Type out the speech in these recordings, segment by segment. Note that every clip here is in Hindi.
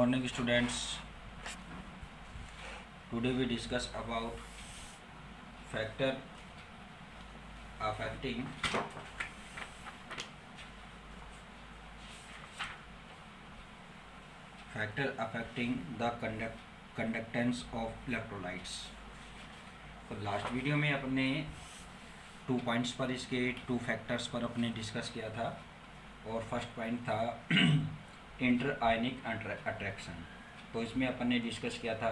morning students. Today we discuss about factor affecting the conductance of electrolytes. तो लास्ट वीडियो में अपने 2 पॉइंट्स पर इसके 2 फैक्टर्स पर अपने डिस्कस किया था और फर्स्ट पॉइंट था इंटर आयनिक अट्रैक्शन। तो इसमें अपन ने डिस्कस किया था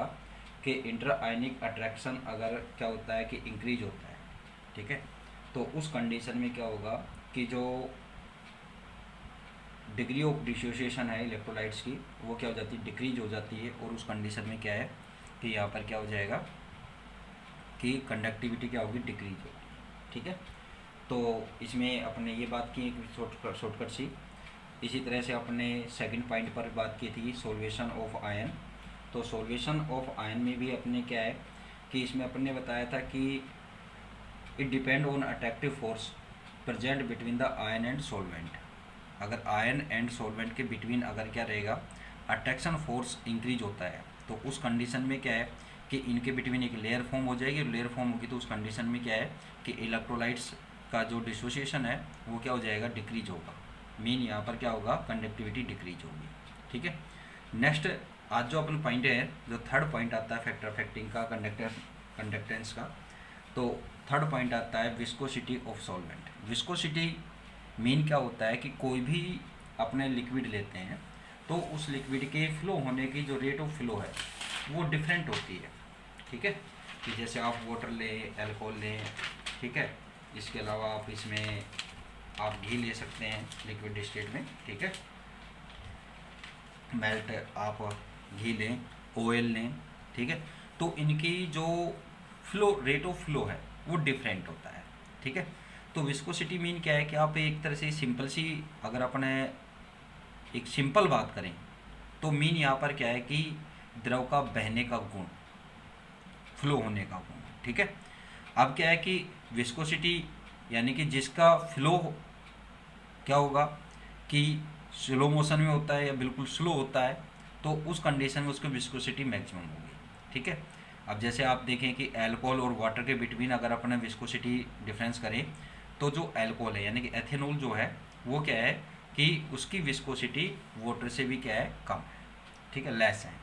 कि इंटर आयनिक अट्रैक्शन अगर क्या होता है कि इंक्रीज होता है, ठीक है, तो उस कंडीशन में क्या होगा कि जो डिग्री ऑफ डिसोसिएशन है इलेक्ट्रोलाइट्स की वो क्या हो जाती है, डिक्रीज हो जाती है। और उस कंडीशन में क्या है कि यहाँ पर क्या हो जाएगा कि कंडक्टिविटी क्या होगी, डिक्रीज होगी, ठीक है। तो इसमें अपने ये बात की एक शॉर्टकट सी। इसी तरह से अपने सेकंड पॉइंट पर बात की थी सॉल्वेशन ऑफ आयन। तो सॉल्वेशन ऑफ आयन में भी अपने क्या है कि इसमें अपने बताया था कि it depend on attractive force present between the ion and solvent. अगर आयन एंड सॉल्वेंट के बिटवीन अगर क्या रहेगा, अट्रैक्शन फोर्स इंक्रीज होता है, तो उस कंडीशन में क्या है कि इनके बिटवीन एक लेयर फॉर्म हो जाएगी। लेयर फॉर्म होगी तो उस कंडीशन में क्या है कि इलेक्ट्रोलाइट्स का जो डिसोसिएशन है वो क्या हो जाएगा, डिक्रीज होगा। मीन यहाँ पर क्या होगा, कंडक्टिविटी डिक्रीज होगी, ठीक है। नेक्स्ट आज जो अपन पॉइंट है, जो थर्ड पॉइंट आता है फैक्टर अफेक्टिंग का कंडक्टेंस का, तो थर्ड पॉइंट आता है viscosity of solvent. Viscosity mean क्या होता है कि कोई भी अपने लिक्विड लेते हैं तो उस लिक्विड के फ्लो होने की जो रेट ऑफ फ्लो है वो डिफरेंट होती है, ठीक है। कि जैसे आप वाटर लें, अल्कोहल लें, ठीक है। इसके अलावा आप इसमें आप घी ले सकते हैं लिक्विड स्टेट में, ठीक है। मेल्ट आप घी लें, ऑयल लें, ठीक है। तो इनकी जो फ्लो रेट ऑफ फ्लो है वो डिफरेंट होता है, ठीक है। तो विस्कोसिटी मीन क्या है कि आप एक तरह से सिंपल सी अगर अपने एक सिंपल बात करें तो मीन यहाँ पर क्या है कि द्रव का बहने का गुण, फ्लो होने का गुण, ठीक है। अब क्या है कि विस्कोसिटी यानी कि जिसका फ्लो क्या होगा कि स्लो मोशन में होता है या बिल्कुल स्लो होता है, तो उस कंडीशन में उसकी विस्कोसिटी मैक्सिमम होगी, ठीक है। अब जैसे आप देखें कि अल्कोहल और वाटर के बिटवीन अगर अपने विस्कोसिटी डिफरेंस करें तो जो अल्कोहल है यानी कि एथेनॉल जो है वो क्या है कि उसकी विस्कोसिटी वाटर से भी क्या है, कम है, ठीक है, लेस है।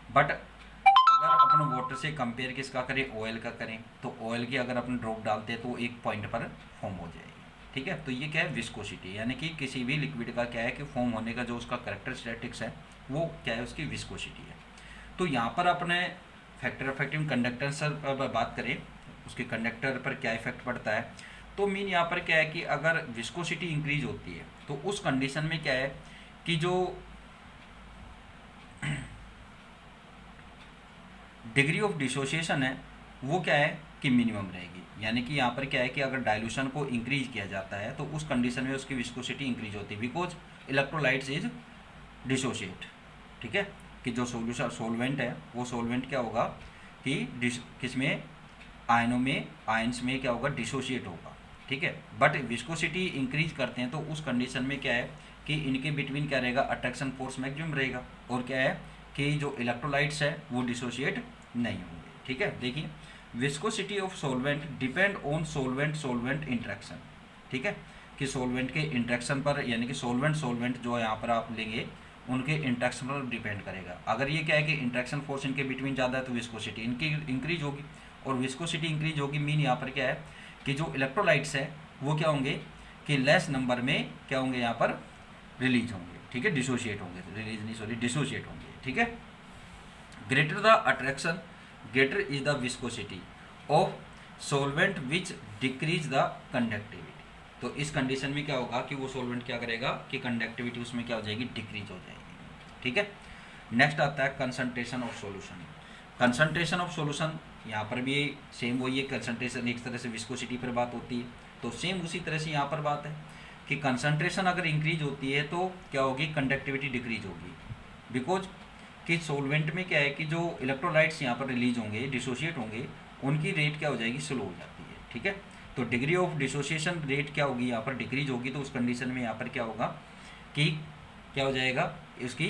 बट अगर अपन वाटर से कंपेयर किसका करें, ऑयल का करें, तो ऑयल की अगर अपन ड्रॉप डालते हैं तो एक पॉइंट पर फॉर्म हो जाएगी, ठीक है। तो ये क्या है, विस्कोसिटी यानी कि किसी भी लिक्विड का क्या है कि फॉर्म होने का जो उसका कैरेक्टरिस्टिक्स है वो क्या है, उसकी विस्कोसिटी है। तो यहाँ पर अपने फैक्टर अफेक्टिंग कंडक्टेंस पर बात करें, उसके कंडक्टर पर क्या इफेक्ट पड़ता है, तो मीन यहाँ पर क्या है कि अगर विस्कोसिटी इंक्रीज होती है तो उस कंडीशन में क्या है कि जो डिग्री ऑफ डिसोसिएशन है वो क्या है कि मिनिमम रहेगी। यानी कि यहाँ पर क्या है कि अगर डाइल्यूशन को इंक्रीज किया जाता है तो उस कंडीशन में उसकी विस्कोसिटी इंक्रीज होती है, बिकॉज इलेक्ट्रोलाइट्स इज डिसोशिएट, ठीक है। कि जो सोलवेंट है वो सोलवेंट क्या होगा कि किसमें, आयंस में क्या होगा, डिसोशिएट होगा, ठीक है। बट विस्कोसिटी इंक्रीज करते हैं तो उस कंडीशन में क्या है कि इनके बिटवीन क्या रहेगा, अट्रैक्शन फोर्स मैक्सिमम रहेगा और क्या है कि जो इलेक्ट्रोलाइट्स है वो डिसोशिएट नहीं होंगे, ठीक है। देखिए viscosity of solvent depend on solvent interaction, ठीक है, कि सॉल्वेंट के इंट्रैक्शन पर, यानी कि सॉल्वेंट जो है यहाँ पर आप लेंगे उनके इंट्रैक्शन पर डिपेंड करेगा। अगर ये क्या है कि इंट्रैक्शन फोर्स इनके बिटवीन ज़्यादा है तो विस्कोसिटी इनकी इंक्रीज होगी, और विस्कोसिटी इंक्रीज होगी मीन यहाँ पर क्या है कि जो इलेक्ट्रोलाइट्स है वो क्या होंगे कि लेस नंबर में क्या होंगे, यहाँ पर रिलीज होंगे, ठीक है, डिसोशिएट होंगे, रिलीज नहीं सॉरी डिसोशिएट होंगे, ठीक है। Greater the attraction greater is the viscosity of solvent which decrease the conductivity। तो इस कंडीशन में क्या होगा कि वो सोलवेंट क्या करेगा कि कंडक्टिविटी उसमें क्या हो जाएगी, डिक्रीज हो जाएगी, ठीक है। नेक्स्ट आता है concentration of solution. Concentration of solution यहाँ पर भी सेम वही है, कंसंट्रेशन एक तरह से विस्कोसिटी पर बात होती है, तो सेम उसी तरह से यहाँ पर बात है कि कंसंट्रेशन अगर इंक्रीज होती है तो क्या होगी, कंडक्टिविटी डिक्रीज होगी। बिकॉज कि सोलवेंट में क्या है कि जो इलेक्ट्रोलाइट्स यहाँ पर रिलीज होंगे, डिसोशिएट होंगे, उनकी रेट क्या हो जाएगी, स्लो हो जाती है, ठीक है। तो डिग्री ऑफ डिसोसिएशन रेट क्या होगी, यहाँ पर डिक्रीज होगी। तो उस कंडीशन में यहाँ पर क्या होगा कि क्या हो जाएगा, इसकी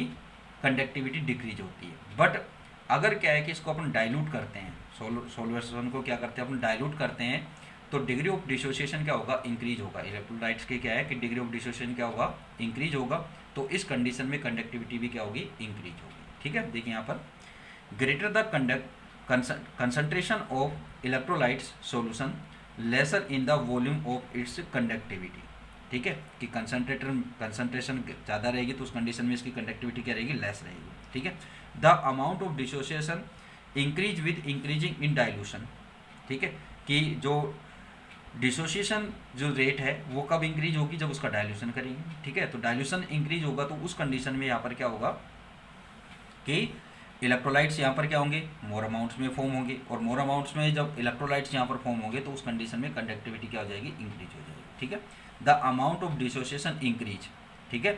कंडक्टिविटी डिक्रीज होती है। बट अगर क्या है कि इसको अपन डाइल्यूट करते हैं, सॉल्यूशन को क्या करते हैं अपन डाइल्यूट करते हैं, तो डिग्री ऑफ डिसोसिएशन क्या होगा, इंक्रीज होगा। इलेक्ट्रोलाइट्स के क्या है कि डिग्री ऑफ डिसोसिएशन क्या होगा, इंक्रीज होगा। तो इस कंडीशन में कंडक्टिविटी भी क्या होगी, इंक्रीज होगी। ठीक है, देखिए यहाँ पर greater the concentration of electrolytes solution lesser in the volume of its conductivity. ठीक है, कि कंसंट्रेशन ज़्यादा रहेगी तो उस कंडीशन में इसकी कंडक्टिविटी क्या रहेगी, लेस रहेगी। ठीक है, the amount of dissociation increase with increasing in dilution. ठीक है, कि जो डिसोसिएशन जो रेट है वो कब इंक्रीज होगी, जब उसका डाइल्यूशन करेंगे। ठीक है, तो डाइल्यूशन इंक्रीज होगा तो उस कंडीशन में यहाँ पर क्या होगा कि इलेक्ट्रोलाइट्स यहाँ पर क्या होंगे, मोर अमाउंट्स में फॉर्म होंगे, और मोर अमाउंट्स में जब इलेक्ट्रोलाइट्स यहाँ पर फॉर्म होंगे तो उस कंडीशन में कंडक्टिविटी क्या हो जाएगी, इंक्रीज हो जाएगी। ठीक है, the amount of dissociation increase, ठीक है,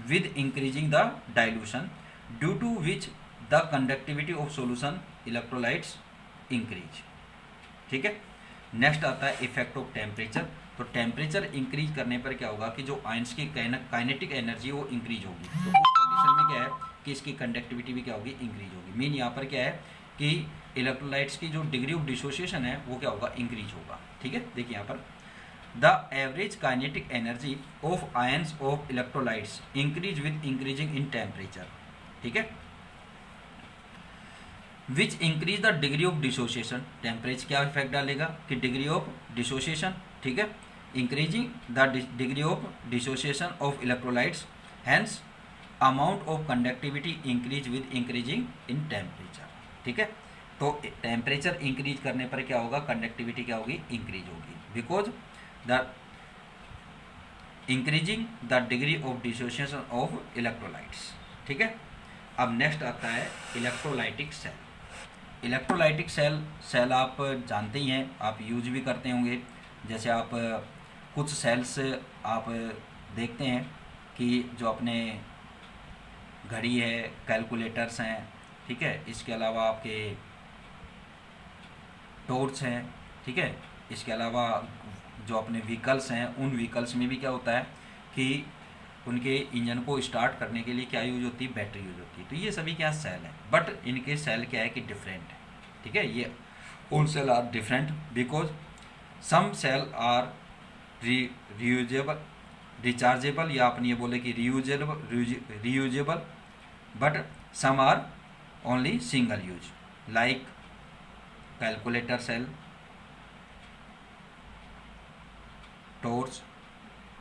with increasing the dilution due to which the conductivity of solution electrolytes increase. ठीक है, नेक्स्ट आता है इफेक्ट ऑफ टेम्परेचर। तो टेम्परेचर इंक्रीज करने पर क्या होगा कि जो आयंस की काइनेटिक एनर्जी वो इंक्रीज होगी, तो उस कंडीशन में क्या है कि इसकी कंडक्टिविटी भी क्या होगी, इंक्रीज होगी। मीन यहाँ पर क्या है कि इलेक्ट्रोलाइट्स की जो डिग्री ऑफ डिसोसिएशन है वो क्या होगा, इंक्रीज होगा। ठीक है, देखिए यहाँ पर the average kinetic energy of ions of electrolytes increase with increasing in temperature. ठीक है, which increase the degree of dissociation. Temperature क्या इफेक्ट डालेगा कि डिग्री ऑफ डिसोसिएशन। ठीक है, increasing the degree of dissociation of electrolytes, hence amount of conductivity increase with increasing in temperature. ठीक है, तो टेम्परेचर इंक्रीज करने पर क्या होगा, कंडक्टिविटी क्या होगी, इंक्रीज होगी, because the increasing the degree of dissociation of electrolytes. ठीक है, अब नेक्स्ट आता है इलेक्ट्रोलाइटिक सेल। इलेक्ट्रोलाइटिक सेल आप जानते ही हैं, आप यूज भी करते होंगे। जैसे आप कुछ सेल्स आप देखते हैं कि जो अपने घड़ी है, कैलकुलेटर्स हैं, ठीक है, इसके अलावा आपके टॉर्च हैं। ठीक है, इसके अलावा जो अपने व्हीकल्स हैं, उन व्हीकल्स में भी क्या होता है कि उनके इंजन को स्टार्ट करने के लिए क्या यूज होती है, बैटरी यूज होती है। तो ये सभी क्या सेल है, बट इनके सेल क्या है कि डिफरेंट है। ठीक है, ये all cell are different because some cell are reusable, rechargeable, या अपन ये बोले कि reusable, but some are only single use, like calculator cell, torch,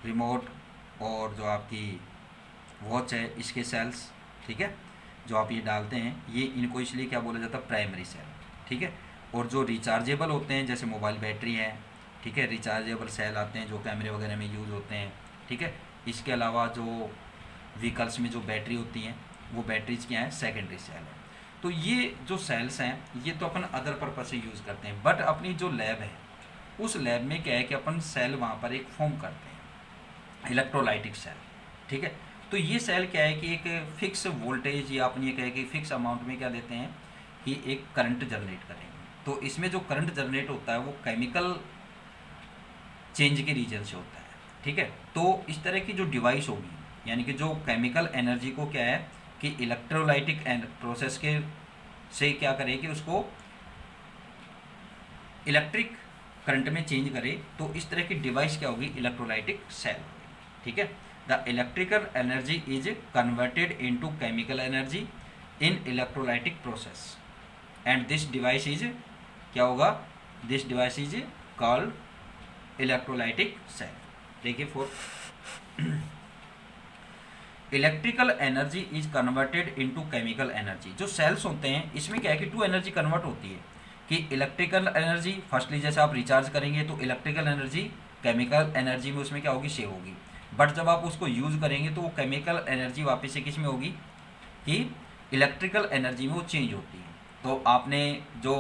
remote, और जो आपकी वॉच है इसके सेल्स। ठीक है, जो आप ये डालते हैं, ये इनको इसलिए क्या बोला जाता है, प्राइमरी सेल। ठीक है, और जो रिचार्जेबल होते हैं जैसे मोबाइल बैटरी है, ठीक है, रिचार्जेबल सेल आते हैं जो कैमरे वगैरह में यूज़ होते हैं। ठीक है, इसके अलावा जो व्हीकल्स में जो बैटरी होती हैं वो बैटरीज क्या है, सेकेंडरी सेल है। तो ये जो सेल्स हैं ये तो अपन अदर पर्पज से यूज़ करते हैं, बट अपनी जो लैब है उस लैब में क्या है कि अपन सेल वहाँ पर एक फॉर्म करते हैं, इलेक्ट्रोलाइटिक सेल। ठीक है, तो ये सेल क्या है कि एक फिक्स वोल्टेज, या अपन ये कहे कि फिक्स अमाउंट में क्या देते हैं कि एक करंट जनरेट करेंगे। तो इसमें जो करंट जनरेट होता है वो केमिकल चेंज के रीजन से होता है। ठीक है, तो इस तरह की जो डिवाइस होगी, यानी कि जो केमिकल एनर्जी को क्या है कि इलेक्ट्रोलाइटिक प्रोसेस के से क्या करेगी, उसको इलेक्ट्रिक करंट में चेंज करे, तो इस तरह की डिवाइस क्या होगी, इलेक्ट्रोलाइटिक सेल होगी। ठीक है, the electrical energy is converted into chemical energy in electrolytic process, and this device is क्या होगा, this device is called electrolytic cell. देखिए electrical energy is converted into chemical energy. जो सेल्स होते हैं इसमें क्या है कि टू एनर्जी कन्वर्ट होती है, कि इलेक्ट्रिकल एनर्जी फर्स्टली जैसे आप रिचार्ज करेंगे तो इलेक्ट्रिकल एनर्जी केमिकल एनर्जी में उसमें क्या होगी, सेव होगी, बट जब आप उसको यूज़ करेंगे तो वो केमिकल एनर्जी वापस से किस में होगी कि इलेक्ट्रिकल एनर्जी में वो चेंज होती है। तो आपने जो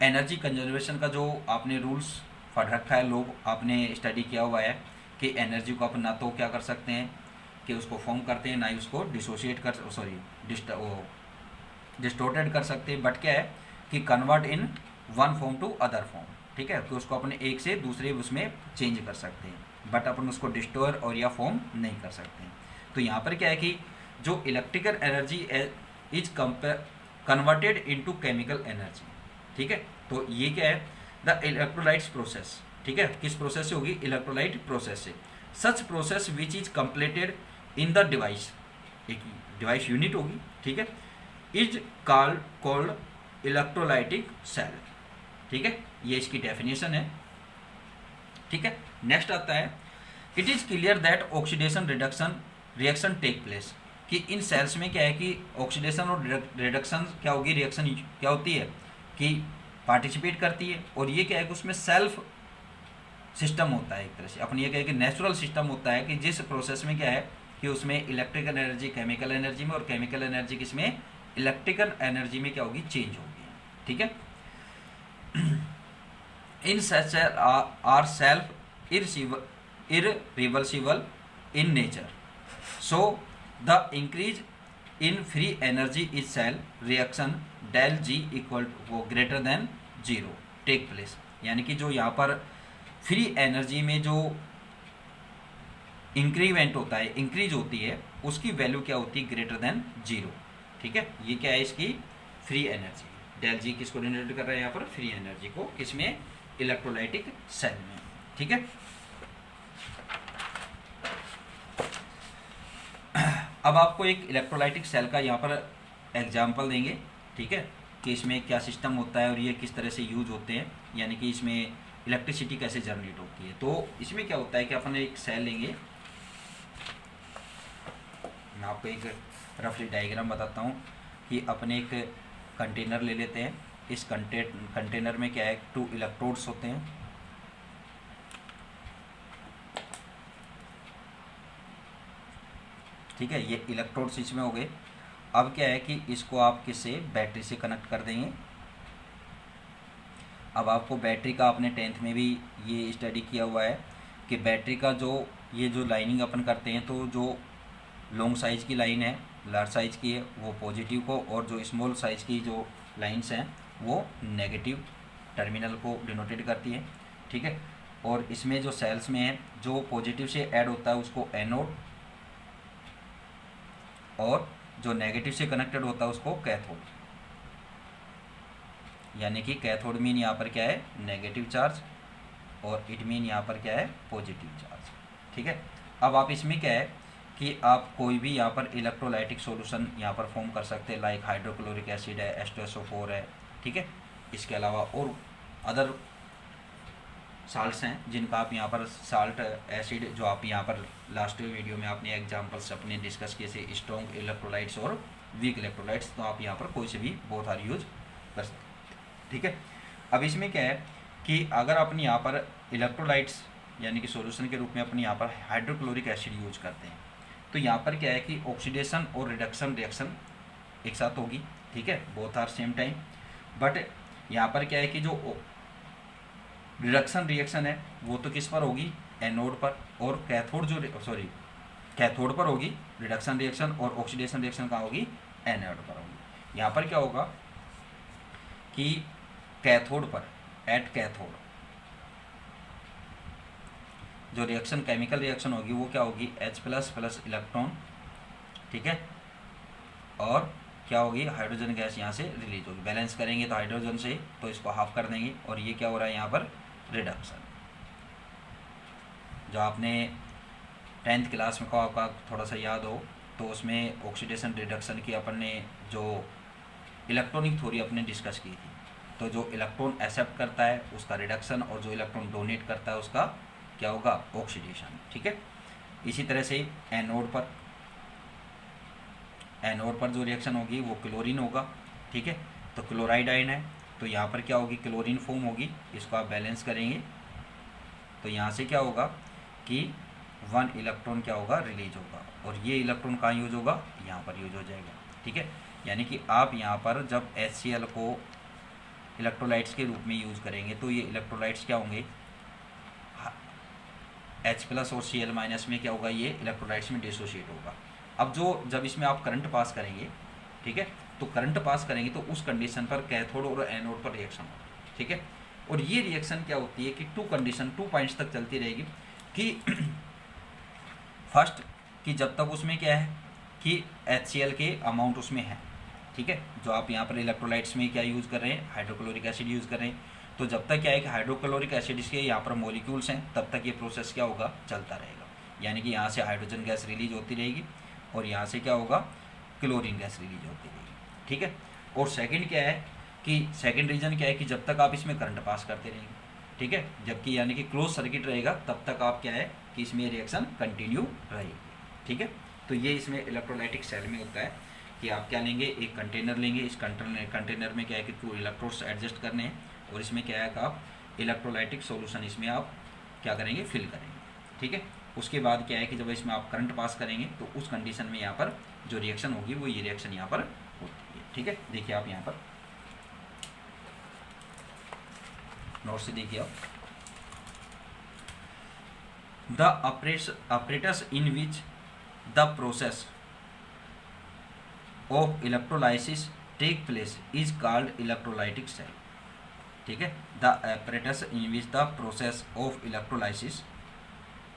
एनर्जी कंजर्वेशन का जो आपने रूल्स पढ़ रखा है, लोग आपने स्टडी किया हुआ है कि एनर्जी को आप ना तो क्या कर सकते हैं कि उसको फॉर्म करते हैं, ना ही उसको डिसोशिएट कर डिस्टोर्टेड कर सकते हैं, बट क्या है कि convert in one form to other form. ठीक है, कि उसको अपने एक से दूसरे उसमें चेंज कर सकते हैं, बट अपन उसको डिस्टोर और या फॉर्म नहीं कर सकते हैं। तो यहाँ पर क्या है कि जो electrical energy is converted into chemical energy. ठीक है, तो ये क्या है, द इलेक्ट्रोलाइट्स प्रोसेस। ठीक है, किस प्रोसेस से होगी, इलेक्ट्रोलाइट प्रोसेस से। सच process which is completed in the device, एक डिवाइस यूनिट होगी। ठीक है, इज कॉल्ड इलेक्ट्रोलाइटिक सेल। ठीक है, ये इसकी डेफिनेशन है। ठीक है, नेक्स्ट आता है, it is clear that oxidation reduction reaction take place, कि इन सेल्स में क्या है कि ऑक्सीडेशन और रिडक्शन क्या होगी, रिएक्शन क्या होती है कि पार्टिसिपेट करती है। और ये क्या है कि उसमें सेल्फ सिस्टम होता है, एक तरह से अपन ये कहें कि नेचुरल सिस्टम होता है, कि जिस प्रोसेस में क्या है कि उसमें इलेक्ट्रिकल एनर्जी केमिकल एनर्जी में और केमिकल एनर्जी किसमें, इलेक्ट्रिकल एनर्जी में क्या होगी, चेंज होगी। ठीक है, in such are self irreversible in nature, so the increase in free energy is cell reaction del G equal to greater than 0 take place। यानी कि जो यहाँ पर फ्री एनर्जी में जो इंक्रीमेंट होता है, इंक्रीज होती है, उसकी वैल्यू क्या होती है, ग्रेटर देन 0। ठीक है, ये क्या है इसकी फ्री एनर्जी, डेल जी किसको डिनोट कर रहा है यहाँ पर, फ्री एनर्जी को, किसमें, इलेक्ट्रोलाइटिक सेल में। ठीक है, अब आपको एक इलेक्ट्रोलाइटिक सेल का यहाँ पर एग्जाम्पल देंगे। ठीक है, कि इसमें क्या सिस्टम होता है और ये किस तरह से यूज होते हैं, यानी कि इसमें इलेक्ट्रिसिटी कैसे जनरेट होती है। तो इसमें क्या होता है कि अपन एक सेल लेंगे, मैं आपको एक रफली डायग्राम बताता हूँ कि अपने एक कंटेनर ले लेते हैं। इस कंटेनर में क्या है, 2 इलेक्ट्रोड्स होते हैं। ठीक है, ये इलेक्ट्रोड्स इसमें हो गए। अब क्या है कि इसको आप किससे, बैटरी से कनेक्ट कर देंगे। अब आपको बैटरी का आपने 10th में भी ये स्टडी किया हुआ है कि बैटरी का जो ये जो लाइनिंग अपन करते हैं, तो जो लॉन्ग साइज़ की लाइन है, लार्ज साइज़ की है, वो पॉजिटिव को, और जो स्मॉल साइज़ की जो लाइन्स हैं वो नेगेटिव टर्मिनल को डिनोटेड करती है। ठीक है, और इसमें जो सेल्स में है, जो पॉजिटिव से ऐड होता है उसको एनोड, और जो नेगेटिव से कनेक्टेड होता है उसको कैथोड। यानी कि कैथोड मीन यहाँ पर क्या है, नेगेटिव चार्ज, और इट मीन यहाँ पर क्या है, पॉजिटिव चार्ज। ठीक है, अब आप इसमें क्या है कि आप कोई भी यहाँ पर इलेक्ट्रोलाइटिक सॉल्यूशन यहाँ पर फॉर्म कर सकते हैं, लाइक हाइड्रोक्लोरिक एसिड है, H2SO4 है। ठीक है, इसके अलावा और अदर साल्ट्स हैं जिनका आप यहाँ पर साल्ट एसिड, जो आप यहाँ पर लास्ट वीडियो में आपने एग्जांपल्स अपने डिस्कस किए थे, स्ट्रॉन्ग इलेक्ट्रोलाइट्स और वीक इलेक्ट्रोलाइट्स, तो आप यहाँ पर कोई से भी बोथ आर यूज कर सकते हैं। ठीक है, अब इसमें क्या है कि अगर अपन यहाँ पर इलेक्ट्रोलाइट्स यानी कि सॉल्यूशन के रूप में अपन यहाँ पर हाइड्रोक्लोरिक एसिड यूज करते हैं, तो यहाँ पर क्या है कि ऑक्सीडेशन और रिडक्शन रिएक्शन एक साथ होगी। ठीक है, both are same time, but यहाँ पर क्या है कि जो रिडक्शन रिएक्शन है वो तो किस पर होगी, एनोड पर, और कैथोड कैथोड पर होगी रिडक्शन रिएक्शन, और ऑक्सीडेशन रिएक्शन कहाँ होगी, एनोड पर होगी। यहाँ पर क्या होगा कि कैथोड पर, एट कैथोड जो रिएक्शन केमिकल रिएक्शन होगी वो क्या होगी, H+ इलेक्ट्रॉन। ठीक है, और क्या होगी, हाइड्रोजन गैस यहाँ से रिलीज होगी। बैलेंस करेंगे तो हाइड्रोजन से, तो इसको हाफ कर देंगे, और ये क्या हो रहा है यहाँ पर, रिडक्शन। जो आपने 10th क्लास में का थोड़ा सा याद हो, तो उसमें ऑक्सीडेशन रिडक्शन की अपन ने जो इलेक्ट्रॉनिक थ्योरी अपने डिस्कस की थी, तो जो इलेक्ट्रॉन एक्सेप्ट करता है उसका रिडक्शन, और जो इलेक्ट्रॉन डोनेट करता है उसका क्या होगा, ऑक्सीडेशन। ठीक है, इसी तरह से एनोड पर जो रिएक्शन होगी वो क्लोरीन होगा। ठीक है, तो क्लोराइड आयन है, तो यहाँ पर क्या होगी, क्लोरीन फॉर्म होगी। इसको आप बैलेंस करेंगे तो यहाँ से क्या होगा कि 1 इलेक्ट्रॉन क्या होगा, रिलीज होगा, और ये इलेक्ट्रॉन कहाँ यूज होगा, यहाँ पर यूज हो जाएगा। ठीक है, यानी कि आप यहाँ पर जब HCl को इलेक्ट्रोलाइट्स के रूप में यूज़ करेंगे तो ये इलेक्ट्रोलाइट्स क्या होंगे, H+ और Cl- में क्या होगा, ये इलेक्ट्रोलाइट्स में डिसोशिएट होगा। अब जब इसमें आप करंट पास करेंगे, ठीक है, तो करंट पास करेंगे तो उस कंडीशन पर कैथोड और एनोड पर रिएक्शन होगा। ठीक है, और ये रिएक्शन क्या होती है कि 2 पॉइंट्स तक चलती रहेगी कि फर्स्ट कि जब तक उसमें क्या है कि HCl के अमाउंट उसमें है, ठीक है। जो आप यहाँ पर इलेक्ट्रोलाइट्स में क्या यूज़ कर रहे हैं, हाइड्रोक्लोरिक एसिड यूज़ कर रहे हैं। तो जब तक क्या है कि हाइड्रोक्लोरिक एसिड के यहाँ पर मॉलिक्यूल्स हैं, तब तक ये प्रोसेस क्या होगा, चलता रहेगा। यानी कि यहाँ से हाइड्रोजन गैस रिलीज होती रहेगी और यहाँ से क्या होगा, क्लोरीन गैस रिलीज होती रहेगी, ठीक है। और सेकंड क्या है कि सेकंड रीजन क्या है कि जब तक आप इसमें करंट पास करते रहेंगे, ठीक है, जबकि यानी कि क्लोज सर्किट रहेगा तब तक आप क्या है कि इसमें रिएक्शन कंटिन्यू रहेगी, ठीक है। तो ये इसमें इलेक्ट्रोलाइटिक सेल में होता है कि आप क्या लेंगे, एक कंटेनर लेंगे, इस कंटेनर में क्या है कि 2 इलेक्ट्रोड्स एडजस्ट करने हैं और इसमें क्या है कि आप इलेक्ट्रोलाइटिक सॉल्यूशन इसमें आप क्या करेंगे, फिल करेंगे, ठीक है। उसके बाद क्या है कि जब इसमें आप करंट पास करेंगे तो उस कंडीशन में यहाँ पर जो रिएक्शन होगी वो ये रिएक्शन यहाँ पर होती है, ठीक है। देखिए आप यहाँ पर नोट से देखिए आप, the apparatus in which the process of electrolysis take place is called electrolytic cell, ठीक है। The apparatus in which the process of electrolysis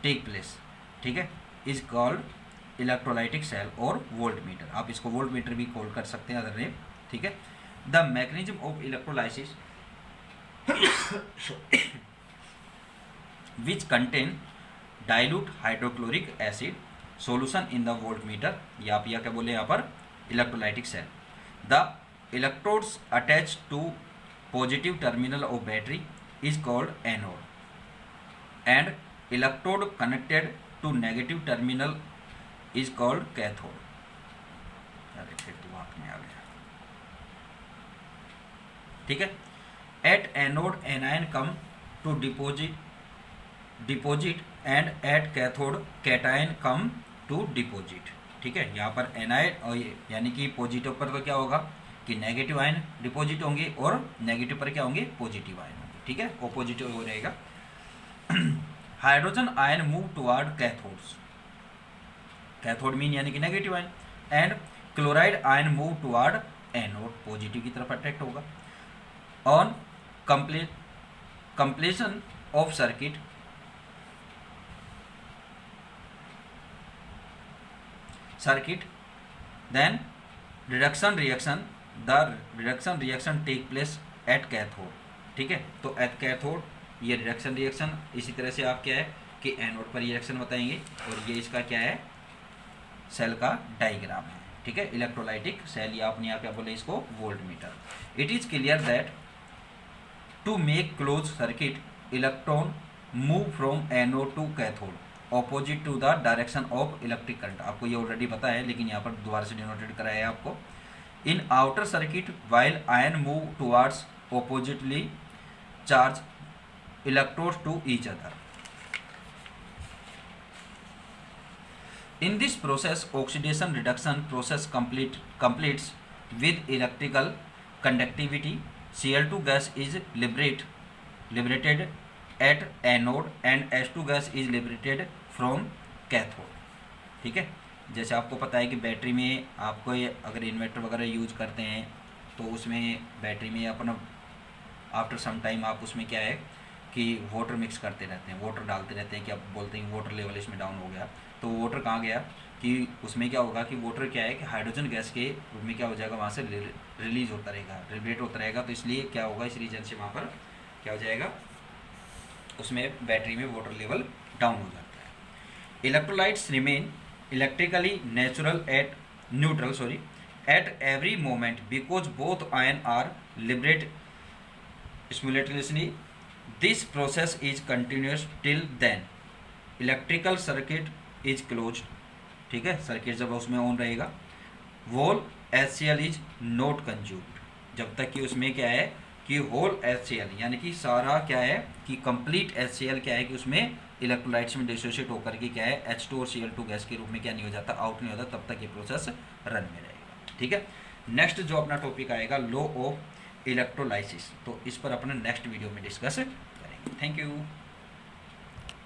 take place, ठीक है, is called electrolytic cell और voltmeter। आप इसको वोल्टमीटर भी कॉल कर सकते हैं अदर नेम, ठीक है। The mechanism of electrolysis which contain dilute hydrochloric acid solution in the voltmeter, या आप क्या बोले यहाँ पर, electrolytic cell. The electrodes attach to positive terminal of battery is called anode and electrode connected to negative terminal is called cathode. अरे फिर दिमाग में आ गया, ठीक है। At anode anion come to deposit and at cathode cation come to deposit, ठीक है। यहाँ पर एनाइड और यानी कि पॉजिटिव पर तो क्या होगा कि नेगेटिव आयन डिपॉजिट होंगे और नेगेटिव पर क्या होंगे, पॉजिटिव आयन होंगे, ठीक है, ऑपोजिटिव हो जाएगा। Hydrogen ion move toward cathodes, cathode mean यानी कि negative ion, and chloride ion move toward anode, positive की तरफ अट्रैक्ट होगा। On completion of circuit then reduction reaction take place at cathode, ठीक है। तो at cathode ये रिडक्शन रिएक्शन, इसी तरह से आप क्या है कि एनोड पर रिएक्शन बताएंगे और ये इसका क्या है, सेल का डायग्राम है, ठीक है। इलेक्ट्रोलाइटिक सेल या अपने यहाँ क्या बोले इसको, voltmeter. It is clear that to make closed circuit, electron move from anode to cathode opposite to the direction of electric current। आपको ये ऑलरेडी पता है लेकिन यहाँ पर दोबारा से डिनोटेड कराया है आपको। in outer circuit while ion move towards oppositely charged electrodes to each other। in this process oxidation reduction process completes with electrical conductivity। Cl2 gas is liberated at anode and H2 gas is liberated from cathode, ठीक है। जैसे आपको पता है कि बैटरी में आपको ये अगर इन्वर्टर वगैरह यूज करते हैं तो उसमें बैटरी में अपना आफ्टर सम टाइम आप उसमें क्या है कि वाटर मिक्स करते रहते हैं, वाटर डालते रहते हैं कि आप बोलते हैं वाटर लेवल इसमें डाउन हो गया, तो वाटर कहाँ गया कि उसमें क्या होगा कि वाटर क्या है कि हाइड्रोजन गैस के रूप में क्या हो जाएगा, वहाँ से रिलीज होता रहेगा, रिलेट होता रहेगा। तो इसलिए क्या होगा, इस रीजन से वहाँ पर क्या हो जाएगा, उसमें बैटरी में वाटर लेवल डाउन हो जाता है। Electrolytes remain electrically neutral at every moment because both ion are liberate simultaneously। This process is continuous till then electrical circuit is closed, ठीक है। सर्किट जब उसमें ऑन रहेगा। Whole HCl is not consumed, जब तक कि उसमें क्या है कि होल HCl यानी कि सारा क्या है कि कंप्लीट HCl क्या है कि उसमें इलेक्ट्रोलाइट्स में डिसोशिएट होकर के क्या है H2 और Cl2 गैस के रूप में क्या नहीं हो जाता, आउट नहीं होता, तब तक ये प्रोसेस रन में रहेगा, ठीक है। नेक्स्ट जो अपना टॉपिक आएगा लॉ ऑफ इलेक्ट्रोलाइसिस, तो इस पर अपने नेक्स्ट वीडियो में डिस्कस करेंगे। Thank you.